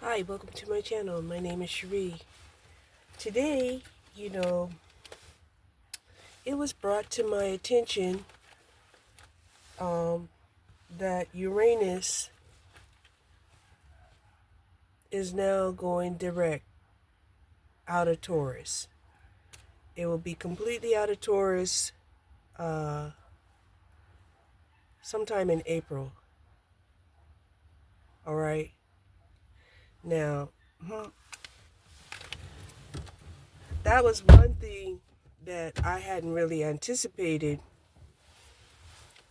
Hi, welcome to my channel. My name is Cherie. Today, it was brought to my attention um, that Uranus is now going direct out of Taurus. It will be completely out of Taurus uh, sometime in April. All right. Now, that was one thing that I hadn't really anticipated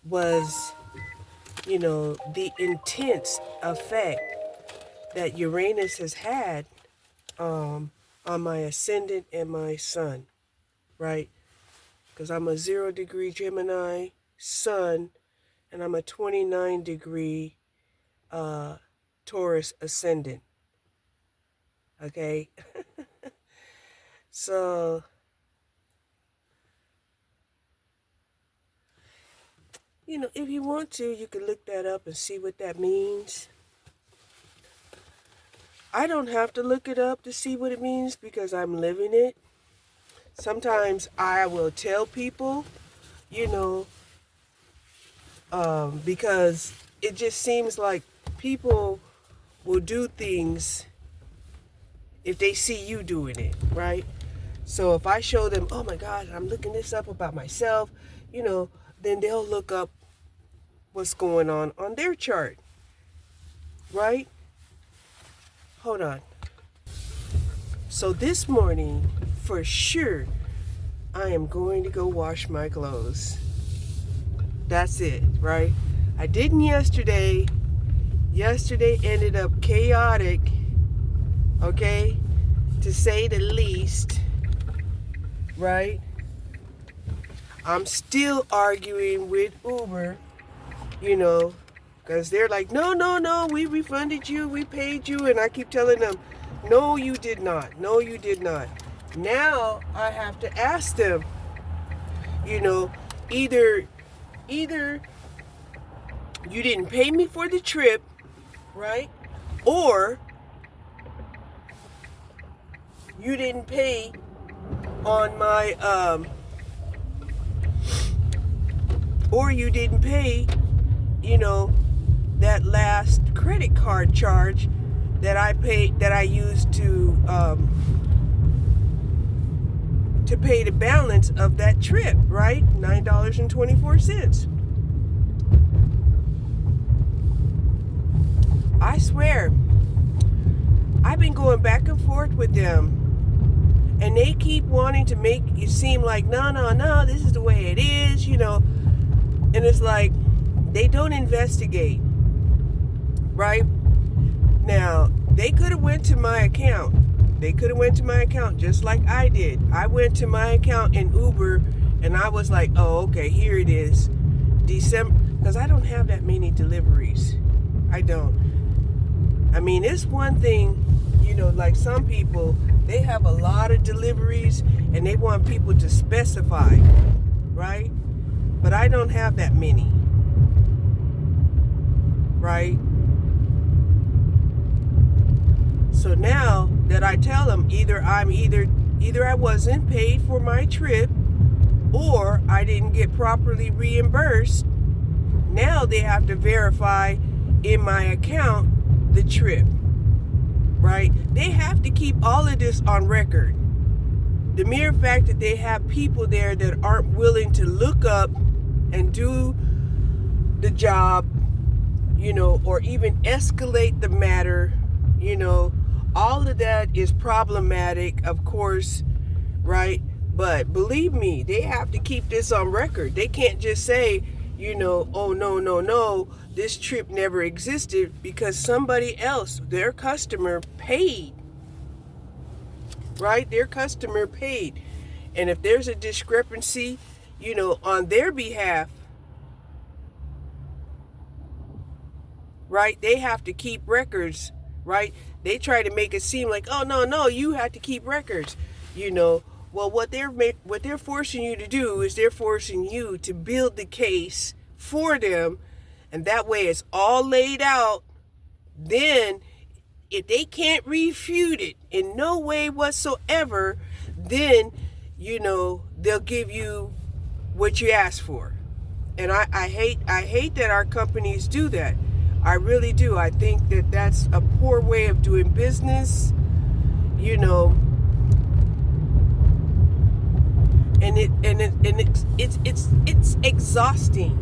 was, the intense effect that Uranus has had on my ascendant and my sun, right? Because I'm a 0-degree Gemini sun and I'm a 29-degree Taurus ascendant. Okay? So, if you want to, you can look that up and see what that means. I don't have to look it up to see what it means because I'm living it. Sometimes I will tell people, you know, because it just seems like people will do things if they see you doing it, right? So if I show them, oh my God, I'm looking this up about myself, then they'll look up what's going on their chart, right? Hold on. So this morning, for sure, I am going to go wash my clothes. That's it, right? I didn't yesterday. Yesterday ended up chaotic, okay, to say the least, right? I'm still arguing with Uber, because they're like, no, we refunded you, we paid you, and I keep telling them, no, you did not, no, you did not. Now I have to ask them, you know, either you didn't pay me for the trip, right? Or you didn't pay on my or you didn't pay, that last credit card charge that I used to pay the balance of that trip, right? $9.24. I swear, I've been going back and forth with them, and they keep wanting to make it seem like, no, this is the way it is, and it's like, they don't investigate, right? Now, they could have went to my account. They could have went to my account just like I did. I went to my account in Uber, and I was like, oh, okay, here it is. December, because I don't have that many deliveries. I don't. I mean, it's one thing, like some people, they have a lot of deliveries, and they want people to specify, right? But I don't have that many, right? So now that I tell them either I wasn't paid for my trip or I didn't get properly reimbursed, now they have to verify in my account the trip, right? They have to keep all of this on record. The mere fact that they have people there that aren't willing to look up and do the job, or even escalate the matter, all of that is problematic, of course, right? But believe me, they have to keep this on record. They can't just say, oh, no, this trip never existed because somebody else, their customer, paid, right? Their customer paid. And if there's a discrepancy, on their behalf, right, they have to keep records, right? They try to make it seem like, oh, no, you have to keep records, Well, what they're forcing you to do is they're forcing you to build the case for them, and that way it's all laid out. Then if they can't refute it in no way whatsoever, then, they'll give you what you ask for. And I hate that our companies do that. I really do. I think that that's a poor way of doing business, and it's exhausting.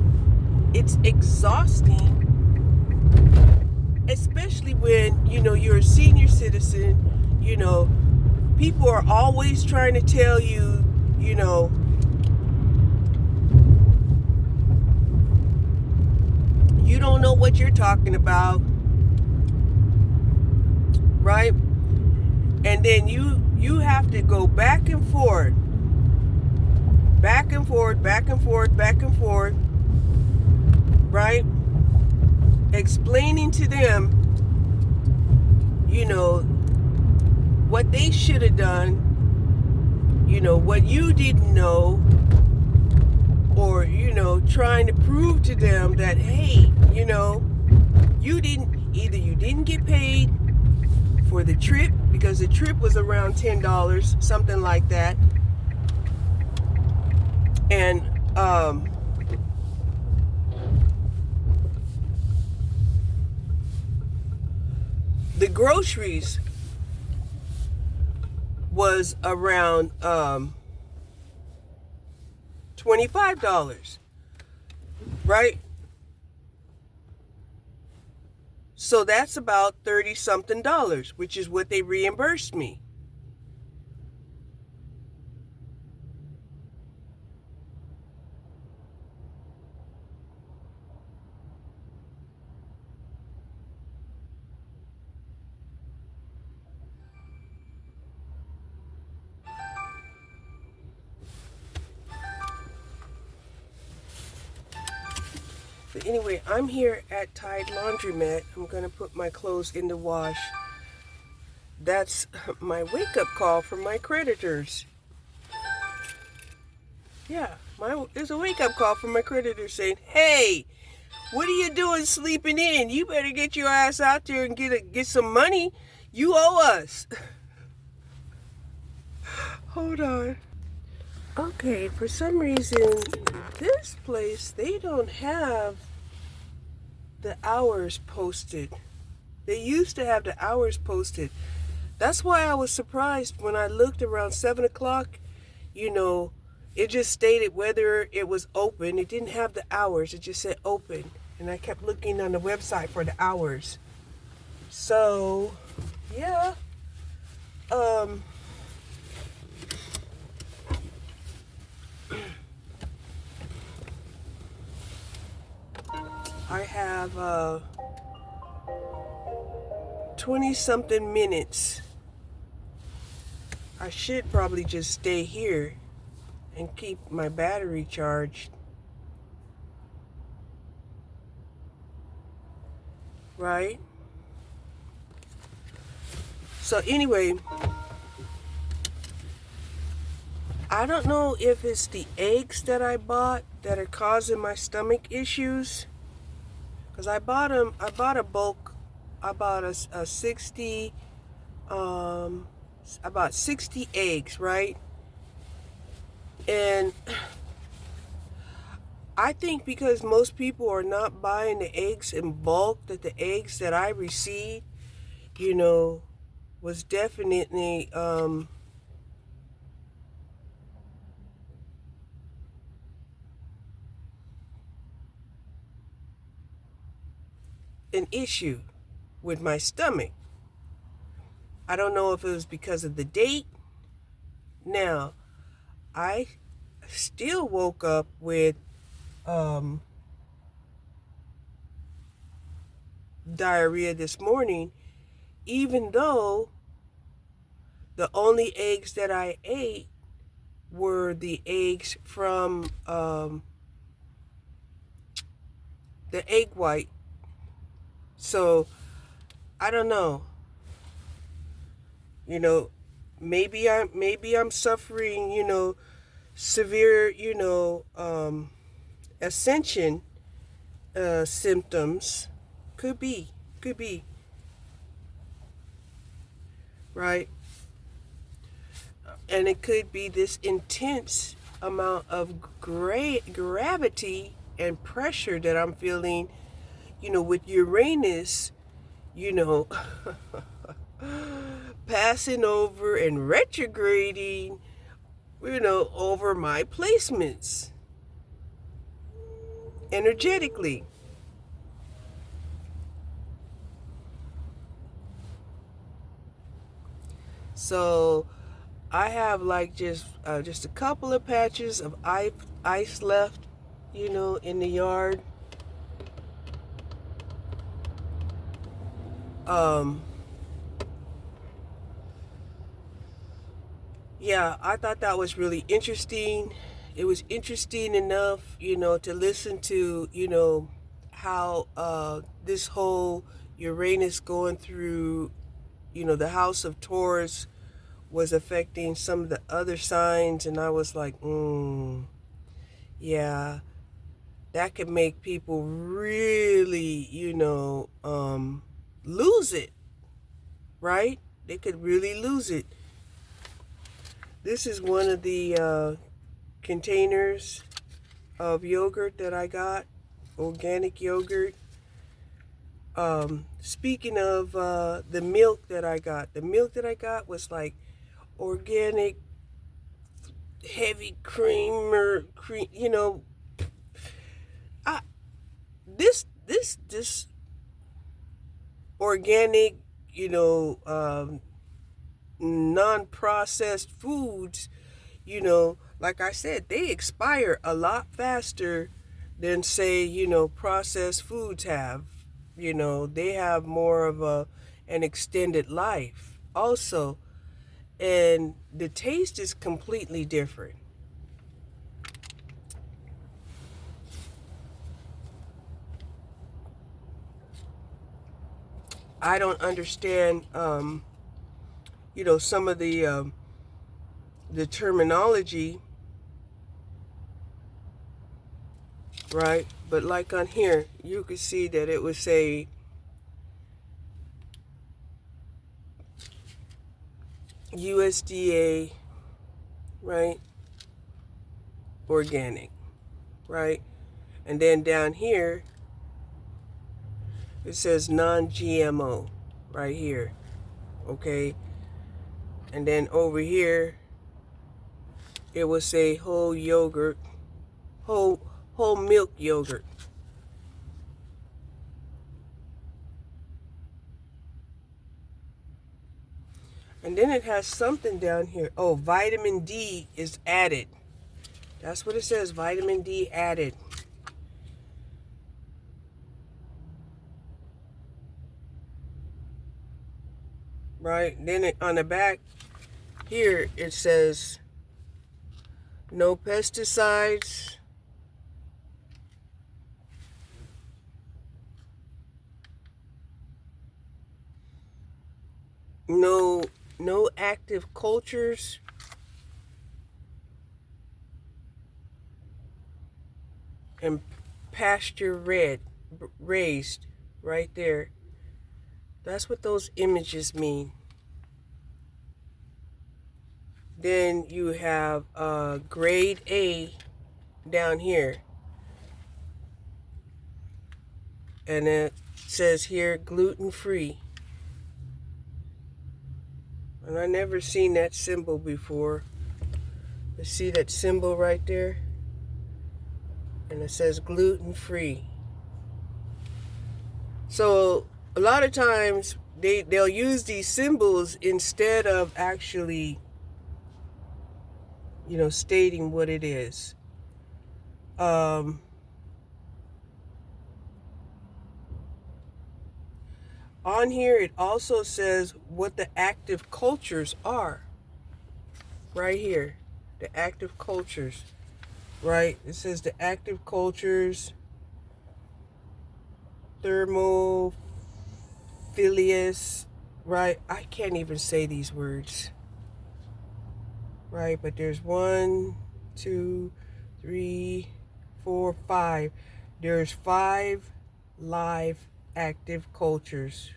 It's exhausting, especially when you're a senior citizen. People are always trying to tell you, you don't know what you're talking about, right? And then you have to go back and forth, right? Explaining to them, what they should have done, what you didn't know, or, trying to prove to them that, hey, you didn't get paid for the trip, because the trip was around $10, something like that. And the groceries was around $25, right? So that's about $30-something, which is what they reimbursed me. But anyway, I'm here at Tide Laundromat. I'm going to put my clothes in the wash. That's my wake-up call from my creditors. Yeah, there's a wake-up call from my creditors saying, hey, what are you doing sleeping in? You better get your ass out there and get some money. You owe us. Hold on. Okay, for some reason, this place, they don't have the hours posted. They used to have the hours posted. That's why I was surprised when I looked around 7 o'clock. It just stated whether it was open. It didn't have the hours. It just said open. And I kept looking on the website for the hours. So, yeah. I have 20-something minutes. I should probably just stay here and keep my battery charged. Right? So anyway, I don't know if it's the eggs that I bought that are causing my stomach issues. Because I bought a bulk. I bought a 60, about 60 eggs, right? And I think because most people are not buying the eggs in bulk, that the eggs that I received, was definitely an issue with my stomach. I don't know if it was because of the date. Now, I still woke up with diarrhea this morning, even though the only eggs that I ate were the eggs from the egg white. So I don't know. Maybe I'm suffering, severe, ascension symptoms. Could be. right? And it could be this intense amount of gravity and pressure that I'm feeling, with Uranus, you know, passing over and retrograding, over my placements energetically. So I have like just a couple of patches of ice left, in the yard. Yeah, I thought that was really interesting. It was interesting enough, to listen to, how this whole Uranus going through, the house of Taurus was affecting some of the other signs. And I was like, yeah, that could make people really, lose it, right? They could really lose it. This is one of the containers of yogurt that I got, organic yogurt. Speaking of the milk that I got was like organic, heavy cream, I, this organic, non-processed foods, like I said, they expire a lot faster than, say, processed foods have. They have more of an extended life also. And the taste is completely different. I don't understand, some of the terminology, right? But like on here, you could see that it would say USDA, right? Organic, right? And then down here, it says non-GMO, right here, okay? And then over here, it will say whole yogurt, whole milk yogurt. And then it has something down here. Oh, vitamin D is added. That's what it says, vitamin D added. Right? Then on the back here, it says no pesticides, no active cultures, and pasture raised, right there. That's what those images mean. Then you have grade A down here. And it says here gluten-free. And I never seen that symbol before. You see that symbol right there? And it says gluten-free. So a lot of times they'll use these symbols instead of actually, stating what it is. On here, it also says what the active cultures are. Right here, the active cultures. Right? It says the active cultures, thermophilus, right? I can't even say these words. Right? But there's 1, 2, 3, 4, 5. There's 5 live active cultures.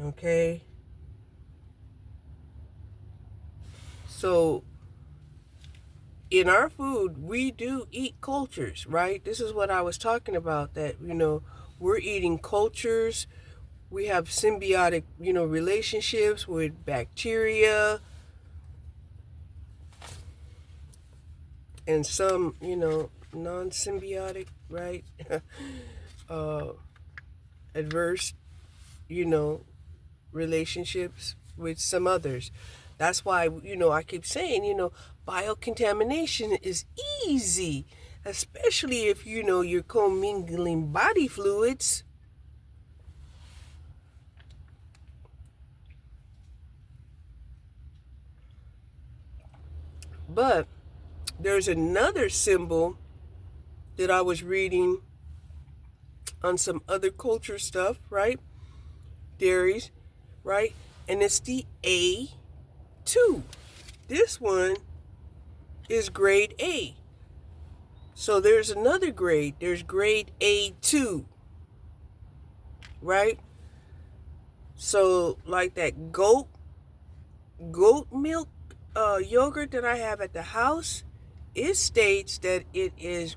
Okay? So, in our food, we do eat cultures, right? This is what I was talking about, that, we're eating cultures. We have symbiotic, relationships with bacteria and some, non-symbiotic, right? uh, Adverse, you know, relationships with some others. That's why, I keep saying, biocontamination is easy, especially if, you're commingling body fluids. But there's another symbol that I was reading on some other culture stuff, right? Dairies, right? And it's the A2. This one is grade A. So there's another grade. There's grade A2, right? So like that goat milk yogurt that I have at the house, it states that it is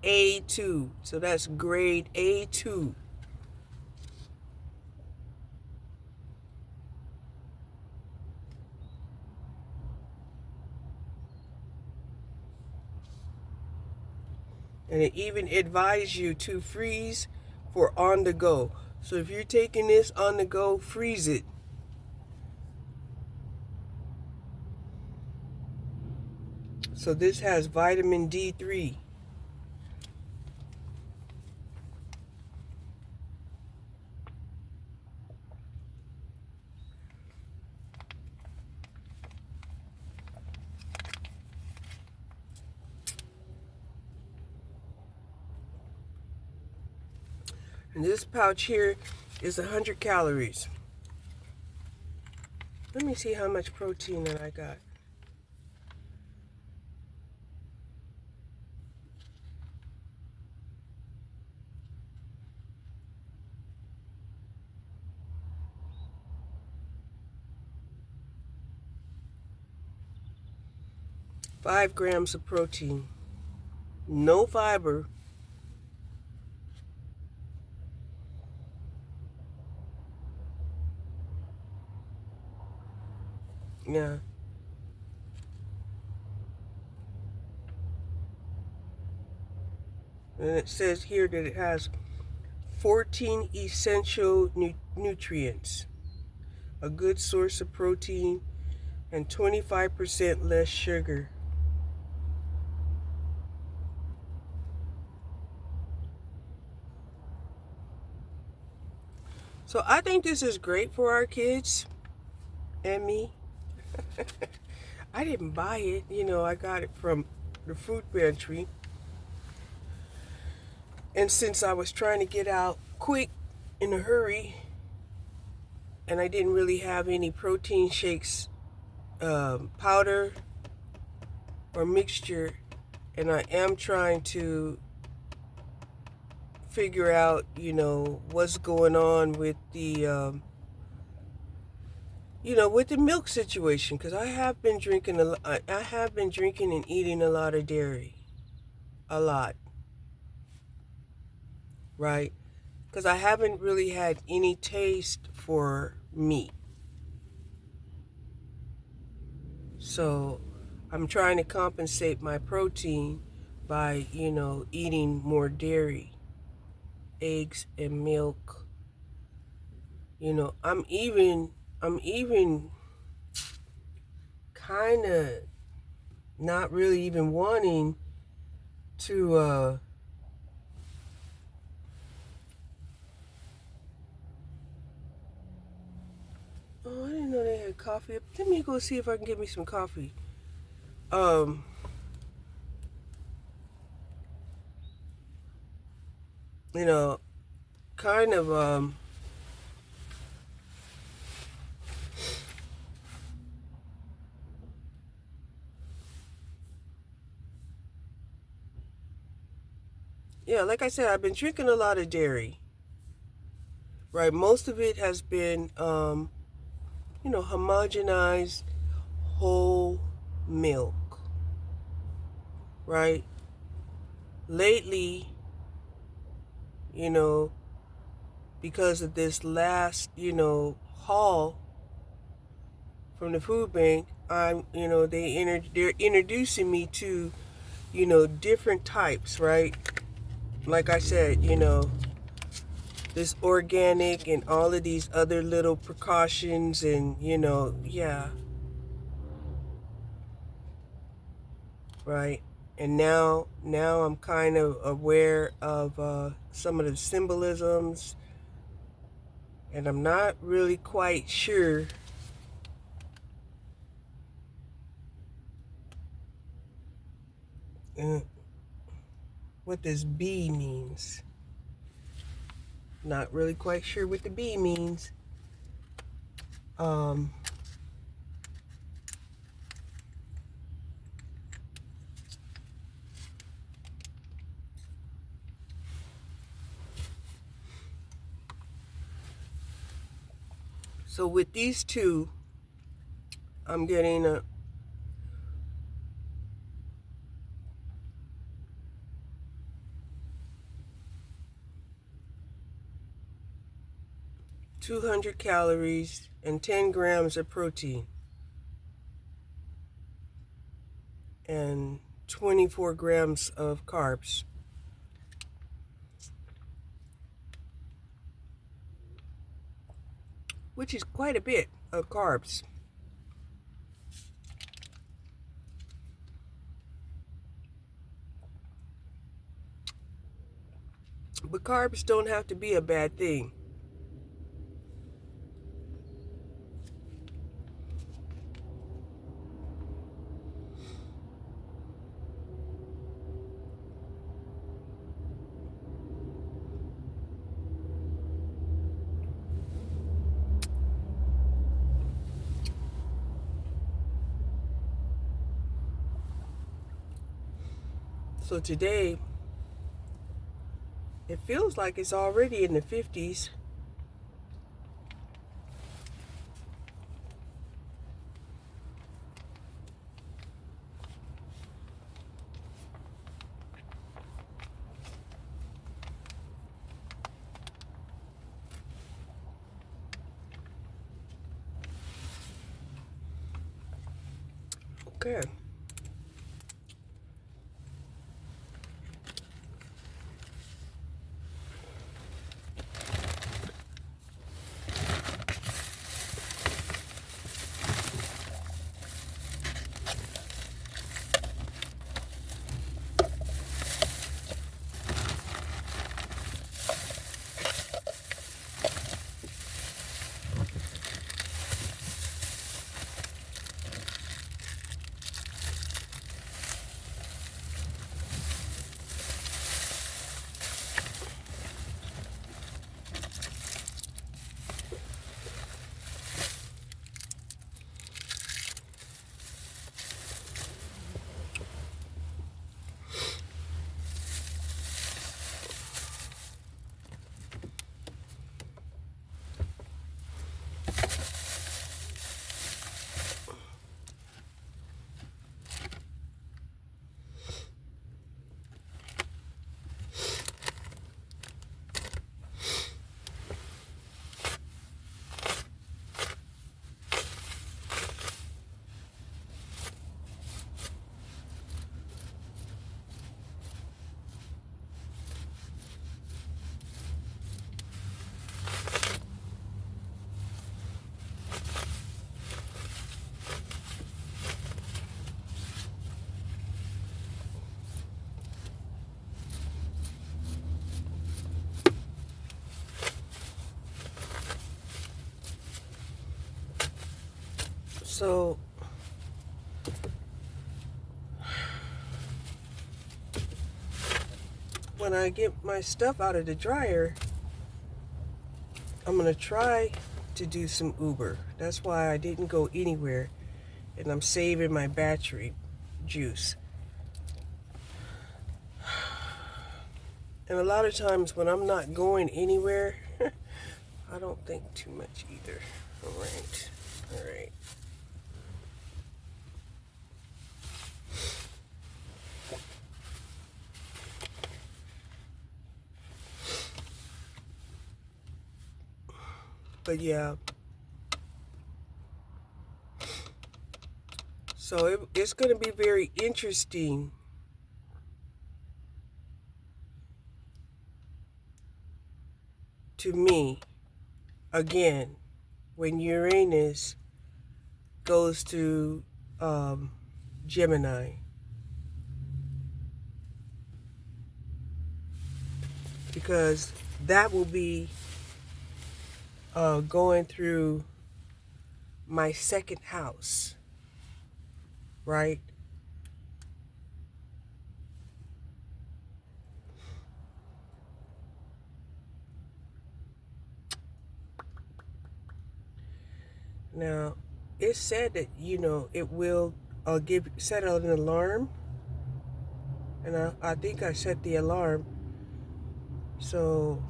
A2. So that's grade A2. And it even advises you to freeze for on the go. So if you're taking this on the go, freeze it. So this has vitamin D3. And this pouch here is 100 calories. Let me see how much protein that I got. Five grams of protein. No fiber. Yeah. And it says here that it has 14 essential nutrients, a good source of protein, and 25% less sugar. So I think this is great for our kids and me. I didn't buy it, I got it from the food pantry. And since I was trying to get out quick in a hurry, and I didn't really have any protein shakes, powder or mixture, and I am trying to figure out, what's going on with the, with the milk situation, because I have been drinking I have been drinking and eating a lot of dairy, a lot, right? Because I haven't really had any taste for meat. So I'm trying to compensate my protein by, eating more dairy, eggs and milk. I'm even kind of not really even wanting to oh, I didn't know they had coffee. Let me go see if I can get me some coffee. Um you know, kind of yeah, like I said, I've been drinking a lot of dairy. right? Most of it has been, homogenized whole milk, right? Lately, because of this last, haul from the food bank, they're introducing me to, different types, right? Like I said, this organic and all of these other little precautions and, yeah, right? And now I'm kind of aware of some of the symbolisms, and I'm not really quite sure what this B means. Not really quite sure what the B means. Um, so with these two, I'm getting a 200 calories and 10 grams of protein and 24 grams of carbs, which is quite a bit of carbs. But carbs don't have to be a bad thing. So today, it feels like it's already in the 50s. Okay. So when I get my stuff out of the dryer, I'm going to try to do some Uber. That's why I didn't go anywhere, and I'm saving my battery juice. And a lot of times when I'm not going anywhere, I don't think too much either. All right. All right. But yeah. So it's going to be very interesting to me, again, when Uranus goes to Gemini. Because that will be going through my second house, right? Now, it's said that, it will set an alarm. And I think I set the alarm. So,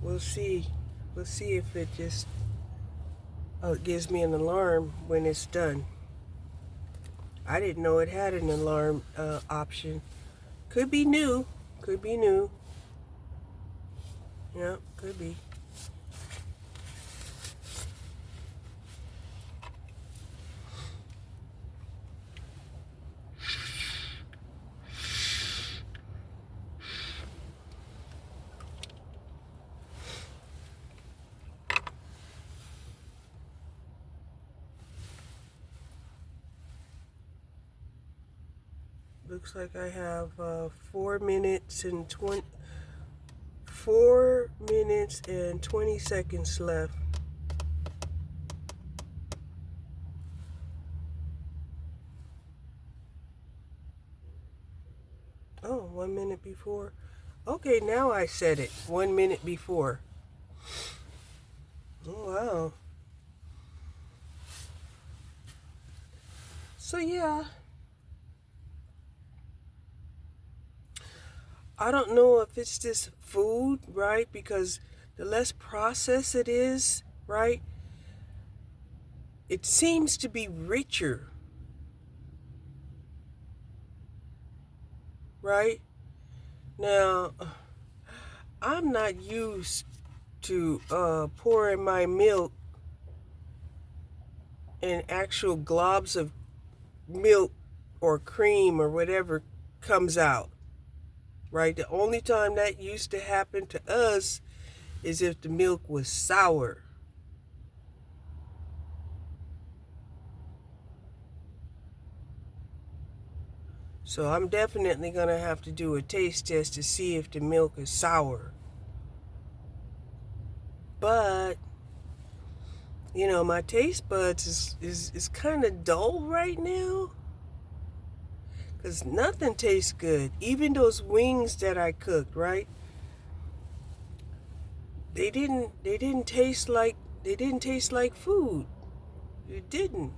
we'll see. We'll see if it just gives me an alarm when it's done. I didn't know it had an alarm option. Could be new. Could be new. Yeah, could be. Looks like I have 4 minutes and 20 seconds left. Oh, 1 minute before. Okay, now I said it. 1 minute before. Oh, wow. So, yeah. I don't know if it's this food, right? Because the less processed it is, right? It seems to be richer. Right? Now, I'm not used to pouring my milk in actual globs of milk or cream or whatever comes out. Right? The only time that used to happen to us is if the milk was sour. So I'm definitely going to have to do a taste test to see if the milk is sour. But, my taste buds is kind of dull right now. Because nothing tastes good. Even those wings that I cooked, right? They didn't taste like food. It didn't.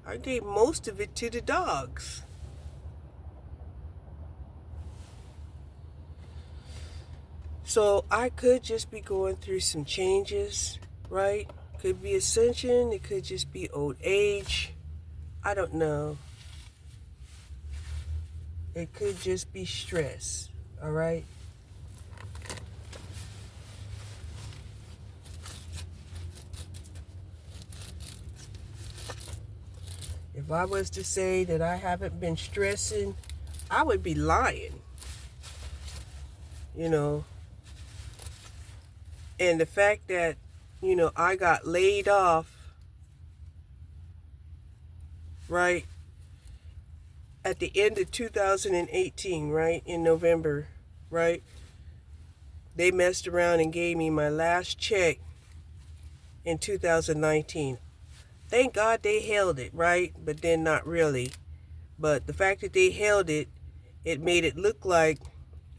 I gave most of it to the dogs. So I could just be going through some changes, right? Could be ascension, it could just be old age. I don't know. It could just be stress, all right? If I was to say that I haven't been stressing, I would be lying. And the fact that, I got laid off, right, at the end of 2018, right, in November, right, they messed around and gave me my last check in 2019. Thank God they held it, right, but then not really. But the fact that they held it, it made it look like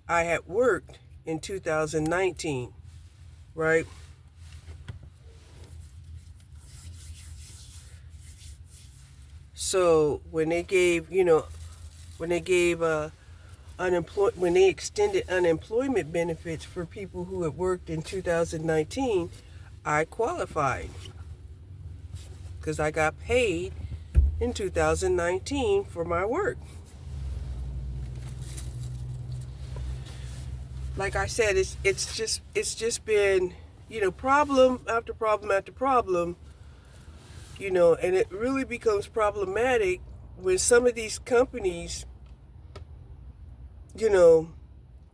I had worked in 2019, right? So when they gave, when they extended unemployment benefits for people who had worked in 2019, I qualified because I got paid in 2019 for my work. Like I said, it's just been, problem after problem after problem, and it really becomes problematic when some of these companies, the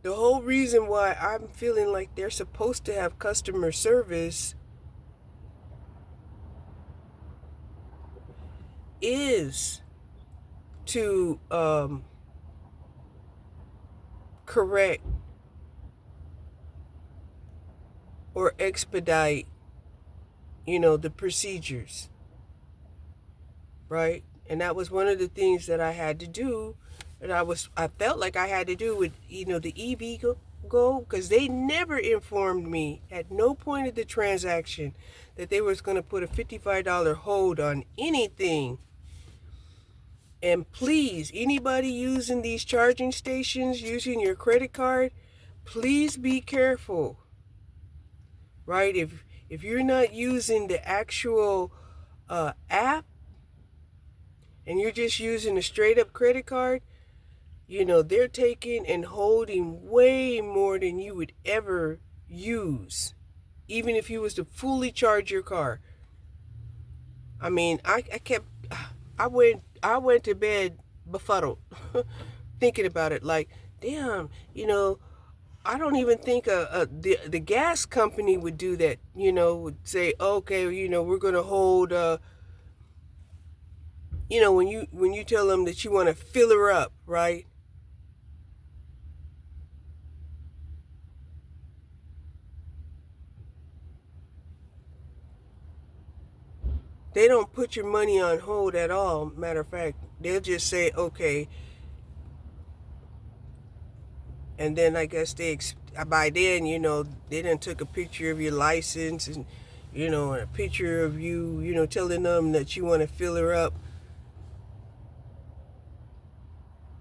whole reason why I'm feeling like they're supposed to have customer service is to correct or expedite, the procedures, right? And that was one of the things that I had to do, and I felt like I had to do with, the EVgo, because they never informed me at no point of the transaction that they was going to put a $55 hold on anything. And please, anybody using these charging stations, using your credit card, please be careful, right? If you're not using the actual app and you're just using a straight up credit card, they're taking and holding way more than you would ever use, even if you was to fully charge your car. I mean, I went to bed befuddled, thinking about it. Like, damn, I don't even think the gas company would do that. Would say, okay, we're gonna hold. When you tell them that you want to fill her up, right? They don't put your money on hold at all. Matter of fact, they'll just say, okay. And then I guess by then, they done took a picture of your license and, and a picture of you, telling them that you want to fill her up.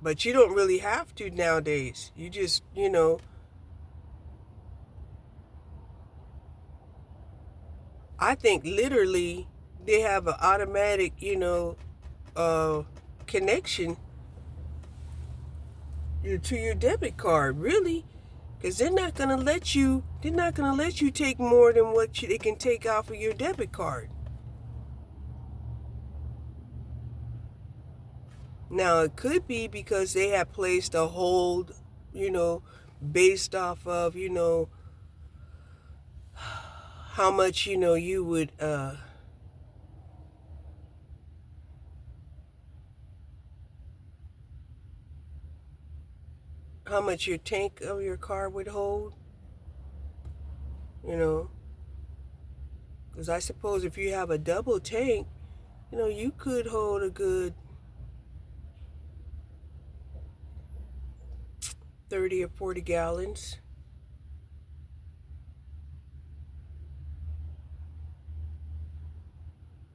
But you don't really have to nowadays. You just, I think literally they have an automatic, connection to your debit card, really, because they're not gonna let you take more than what they can take off of your debit card. Now it could be because they have placed a hold, based off of, how much, you would how much your tank of your car would hold, because I suppose if you have a double tank, you could hold a good 30 or 40 gallons.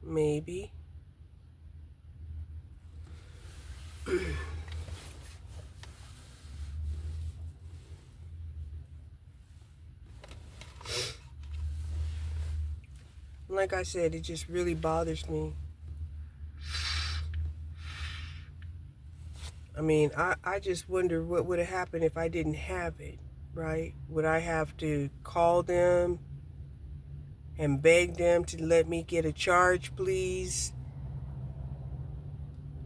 Maybe. Like I said, it just really bothers me. I mean, I just wonder what would have happened if I didn't have it, right? Would I have to call them and beg them to let me get a charge, please?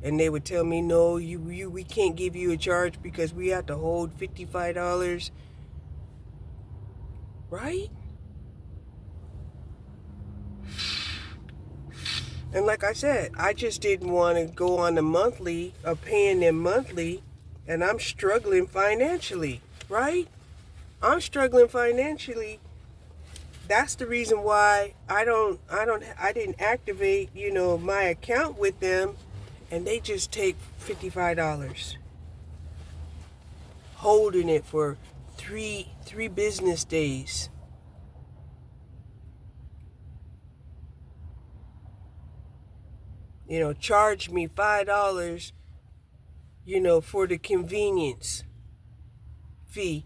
And they would tell me, no, we can't give you a charge because we have to hold $55, right? And like I said, I just didn't want to go on the monthly of paying them monthly, and I'm struggling financially, right? I'm struggling financially. That's the reason why I didn't activate, my account with them, and they just take $55, holding it for three business days. Charge me $5, for the convenience. fee.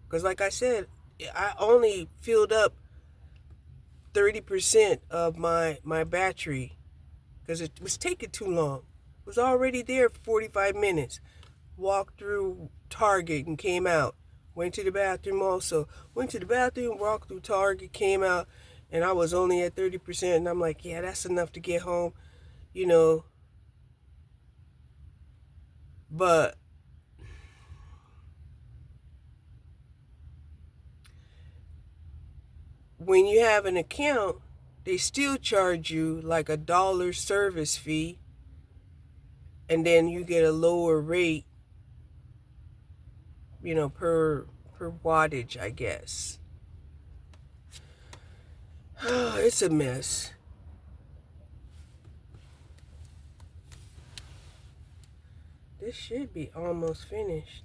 Because like I said, I only filled up 30% of my battery because it was taking too long. It was already there for 45 minutes. Walked through Target and came out. Went to the bathroom also. Went to the bathroom, walked through Target, came out, and I was only at 30%. And I'm like, yeah, that's enough to get home, you know. But when you have an account, they still charge you like $1 service fee, and then you get a lower rate, you know, per wattage, I guess. It's a mess. This should be almost finished.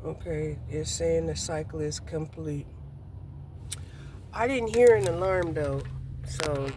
Okay, it's saying the cycle is complete. I didn't hear an alarm though, so